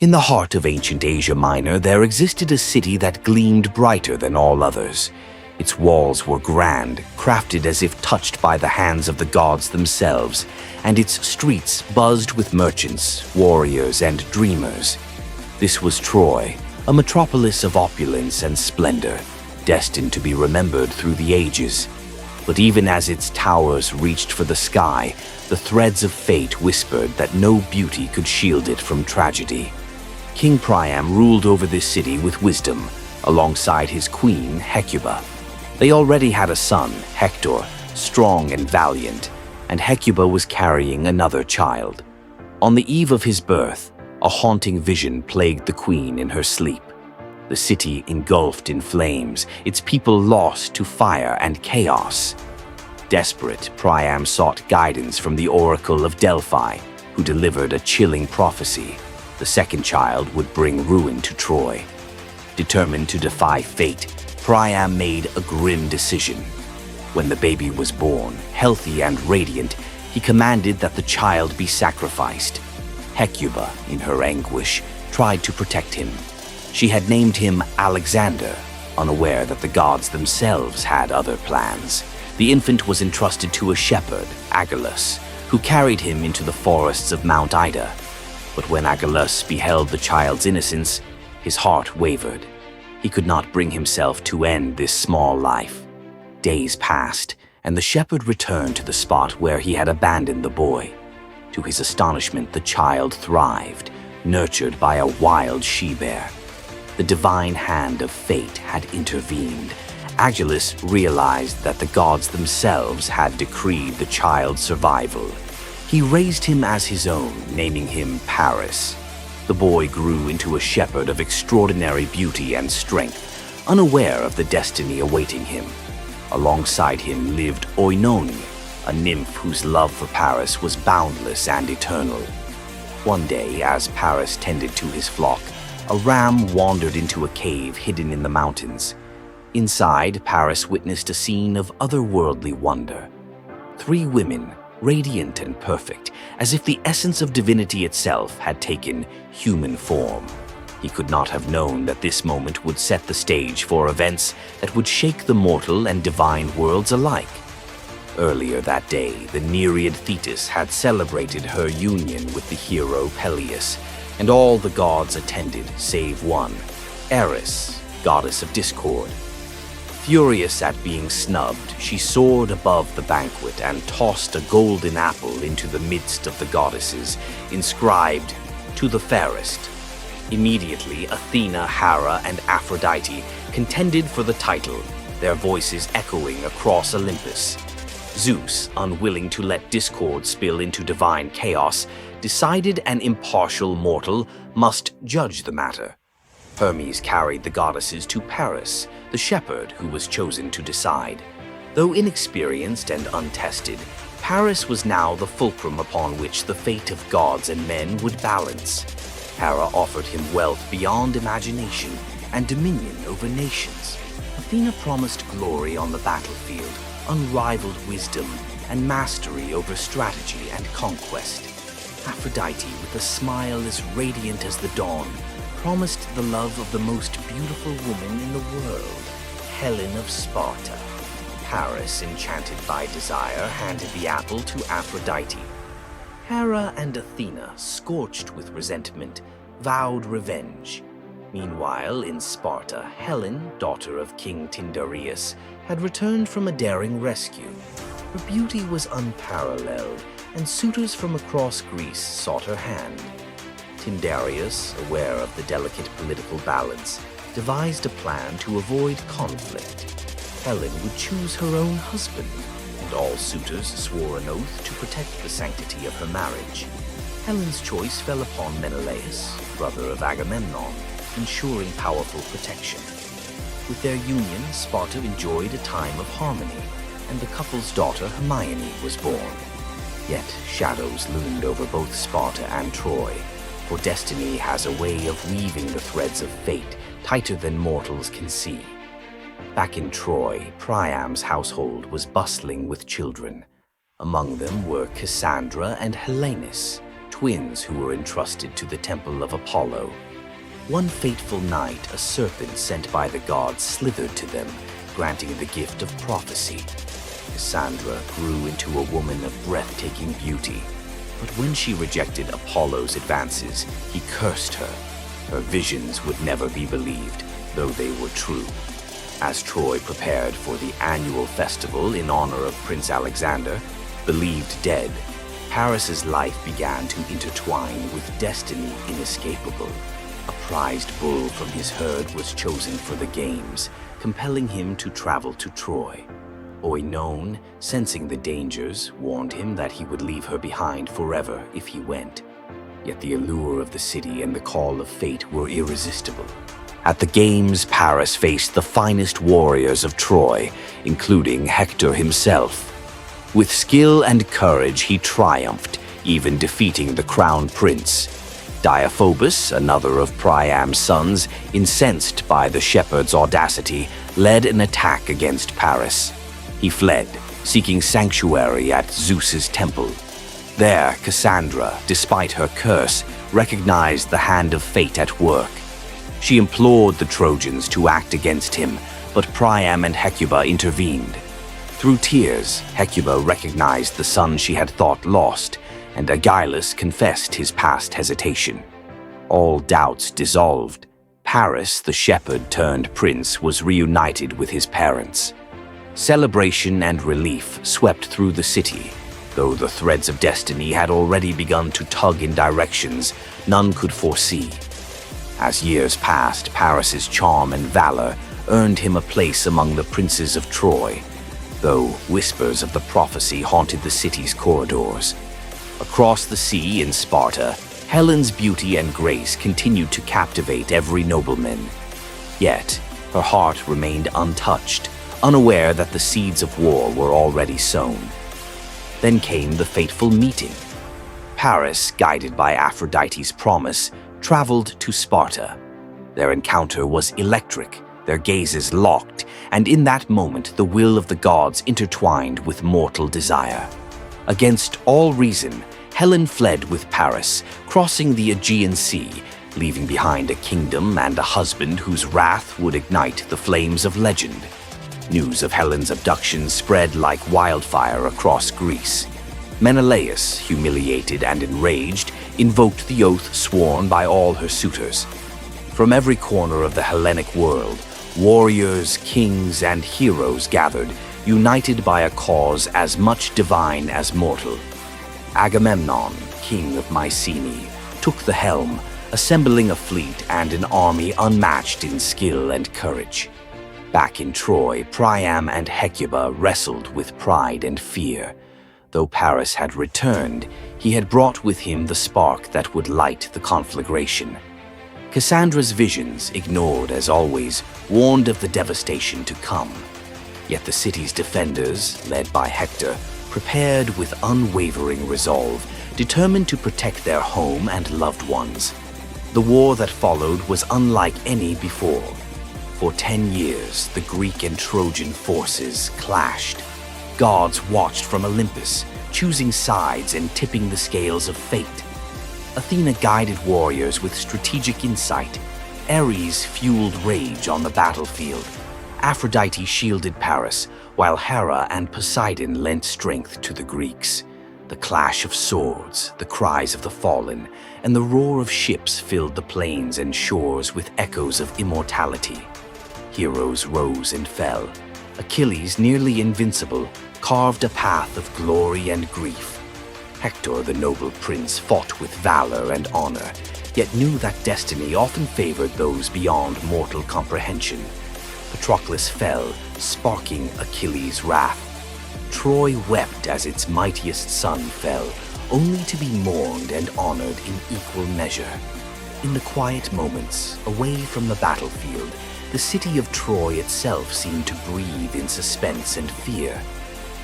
In the heart of ancient Asia Minor, there existed a city that gleamed brighter than all others. Its walls were grand, crafted as if touched by the hands of the gods themselves, and its streets buzzed with merchants, warriors, and dreamers. This was Troy, a metropolis of opulence and splendor, destined to be remembered through the ages. But even as its towers reached for the sky, the threads of fate whispered that no beauty could shield it from tragedy. King Priam ruled over this city with wisdom, alongside his queen, Hecuba. They already had a son, Hector, strong and valiant, and Hecuba was carrying another child. On the eve of his birth, a haunting vision plagued the queen in her sleep. The city engulfed in flames, its people lost to fire and chaos. Desperate, Priam sought guidance from the Oracle of Delphi, who delivered a chilling prophecy. The second child would bring ruin to Troy. Determined to defy fate, Priam made a grim decision. When the baby was born, healthy and radiant, he commanded that the child be sacrificed. Hecuba, in her anguish, tried to protect him. She had named him Alexander, unaware that the gods themselves had other plans. The infant was entrusted to a shepherd, Agilus, who carried him into the forests of Mount Ida. But when Agilus beheld the child's innocence, his heart wavered. He could not bring himself to end this small life. Days passed, and the shepherd returned to the spot where he had abandoned the boy. To his astonishment, the child thrived, nurtured by a wild she-bear. The divine hand of fate had intervened. Agilus realized that the gods themselves had decreed the child's survival. He raised him as his own, naming him Paris. The boy grew into a shepherd of extraordinary beauty and strength, unaware of the destiny awaiting him. Alongside him lived Oenone, a nymph whose love for Paris was boundless and eternal. One day, as Paris tended to his flock, a ram wandered into a cave hidden in the mountains. Inside, Paris witnessed a scene of otherworldly wonder. 3 women, radiant and perfect, as if the essence of divinity itself had taken human form. He could not have known that this moment would set the stage for events that would shake the mortal and divine worlds alike. Earlier that day, the Nereid Thetis had celebrated her union with the hero Peleus, and all the gods attended save one, Eris, goddess of discord. Furious at being snubbed, she soared above the banquet and tossed a golden apple into the midst of the goddesses, inscribed, "To the fairest." Immediately, Athena, Hera, and Aphrodite contended for the title, their voices echoing across Olympus. Zeus, unwilling to let discord spill into divine chaos, decided an impartial mortal must judge the matter. Hermes carried the goddesses to Paris, the shepherd who was chosen to decide. Though inexperienced and untested, Paris was now the fulcrum upon which the fate of gods and men would balance. Hera offered him wealth beyond imagination and dominion over nations. Athena promised glory on the battlefield, unrivaled wisdom, and mastery over strategy and conquest. Aphrodite, with a smile as radiant as the dawn, promised the love of the most beautiful woman in the world, Helen of Sparta. Paris, enchanted by desire, handed the apple to Aphrodite. Hera and Athena, scorched with resentment, vowed revenge. Meanwhile, in Sparta, Helen, daughter of King Tyndareus, had returned from a daring rescue. Her beauty was unparalleled, and suitors from across Greece sought her hand. Tyndareus, aware of the delicate political balance, devised a plan to avoid conflict. Helen would choose her own husband, and all suitors swore an oath to protect the sanctity of her marriage. Helen's choice fell upon Menelaus, brother of Agamemnon, ensuring powerful protection. With their union, Sparta enjoyed a time of harmony, and the couple's daughter Hermione was born. Yet shadows loomed over both Sparta and Troy, for destiny has a way of weaving the threads of fate tighter than mortals can see. Back in Troy, Priam's household was bustling with children. Among them were Cassandra and Helenus, twins who were entrusted to the temple of Apollo. One fateful night, a serpent sent by the gods slithered to them, granting the gift of prophecy. Cassandra grew into a woman of breathtaking beauty, but when she rejected Apollo's advances, he cursed her. Her visions would never be believed, though they were true. As Troy prepared for the annual festival in honor of Prince Alexander, believed dead, Paris's life began to intertwine with destiny inescapable. A prized bull from his herd was chosen for the games, compelling him to travel to Troy. Oinon, sensing the dangers, warned him that he would leave her behind forever if he went. Yet the allure of the city and the call of fate were irresistible. At the games, Paris faced the finest warriors of Troy, including Hector himself. With skill and courage, he triumphed, even defeating the crown prince. Deiphobus, another of Priam's sons, incensed by the shepherd's audacity, led an attack against Paris. He fled, seeking sanctuary at Zeus's temple. There, Cassandra, despite her curse, recognized the hand of fate at work. She implored the Trojans to act against him, but Priam and Hecuba intervened. Through tears, Hecuba recognized the son she had thought lost, and Achilles confessed his past hesitation. All doubts dissolved. Paris, the shepherd-turned-prince, was reunited with his parents. Celebration and relief swept through the city, though the threads of destiny had already begun to tug in directions none could foresee. As years passed, Paris's charm and valor earned him a place among the princes of Troy, though whispers of the prophecy haunted the city's corridors. Across the sea in Sparta, Helen's beauty and grace continued to captivate every nobleman. Yet, her heart remained untouched, unaware that the seeds of war were already sown. Then came the fateful meeting. Paris, guided by Aphrodite's promise, traveled to Sparta. Their encounter was electric, their gazes locked, and in that moment the will of the gods intertwined with mortal desire. Against all reason, Helen fled with Paris, crossing the Aegean Sea, leaving behind a kingdom and a husband whose wrath would ignite the flames of legend. News of Helen's abduction spread like wildfire across Greece. Menelaus, humiliated and enraged, invoked the oath sworn by all her suitors. From every corner of the Hellenic world, warriors, kings, and heroes gathered, united by a cause as much divine as mortal. Agamemnon, king of Mycenae, took the helm, assembling a fleet and an army unmatched in skill and courage. Back in Troy, Priam and Hecuba wrestled with pride and fear. Though Paris had returned, he had brought with him the spark that would light the conflagration. Cassandra's visions, ignored as always, warned of the devastation to come. Yet the city's defenders, led by Hector, prepared with unwavering resolve, determined to protect their home and loved ones. The war that followed was unlike any before. For 10 years, the Greek and Trojan forces clashed. Gods watched from Olympus, choosing sides and tipping the scales of fate. Athena guided warriors with strategic insight. Ares fueled rage on the battlefield. Aphrodite shielded Paris, while Hera and Poseidon lent strength to the Greeks. The clash of swords, the cries of the fallen, and the roar of ships filled the plains and shores with echoes of immortality. Heroes rose and fell. Achilles, nearly invincible, carved a path of glory and grief. Hector, the noble prince, fought with valor and honor, yet knew that destiny often favored those beyond mortal comprehension. Patroclus fell, sparking Achilles' wrath. Troy wept as its mightiest son fell, only to be mourned and honored in equal measure. In the quiet moments, away from the battlefield, the city of Troy itself seemed to breathe in suspense and fear.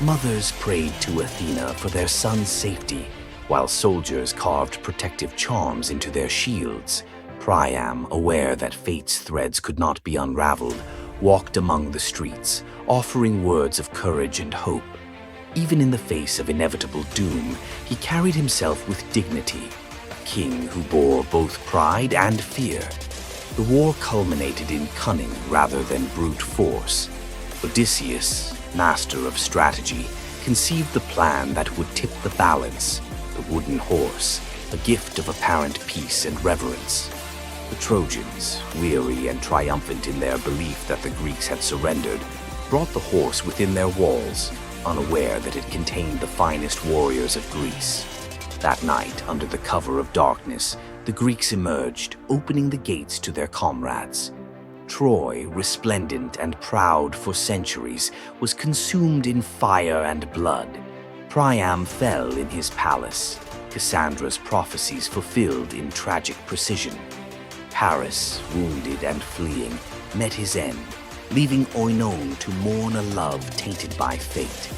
Mothers prayed to Athena for their sons' safety, while soldiers carved protective charms into their shields. Priam, aware that fate's threads could not be unraveled, walked among the streets, offering words of courage and hope. Even in the face of inevitable doom, he carried himself with dignity, king who bore both pride and fear. The war culminated in cunning rather than brute force. Odysseus, master of strategy, conceived the plan that would tip the balance, the wooden horse, a gift of apparent peace and reverence. The Trojans, weary and triumphant in their belief that the Greeks had surrendered, brought the horse within their walls, unaware that it contained the finest warriors of Greece. That night, under the cover of darkness, the Greeks emerged, opening the gates to their comrades. Troy, resplendent and proud for centuries, was consumed in fire and blood. Priam fell in his palace, Cassandra's prophecies fulfilled in tragic precision. Paris, wounded and fleeing, met his end, leaving Oinon to mourn a love tainted by fate.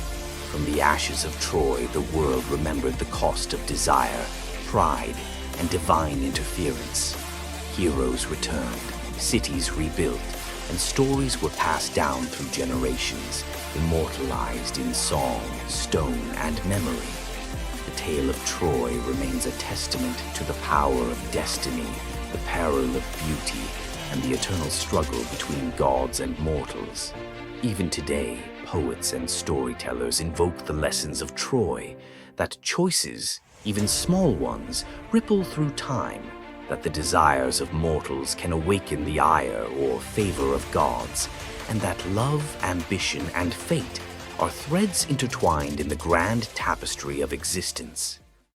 From the ashes of Troy, the world remembered the cost of desire, pride, and divine interference. Heroes returned, cities rebuilt, and stories were passed down through generations, immortalized in song, stone, and memory. The tale of Troy remains a testament to the power of destiny, the peril of beauty, and the eternal struggle between gods and mortals. Even today, poets and storytellers invoke the lessons of Troy, that choices, even small ones, ripple through time, that the desires of mortals can awaken the ire or favor of gods, and that love, ambition, and fate are threads intertwined in the grand tapestry of existence.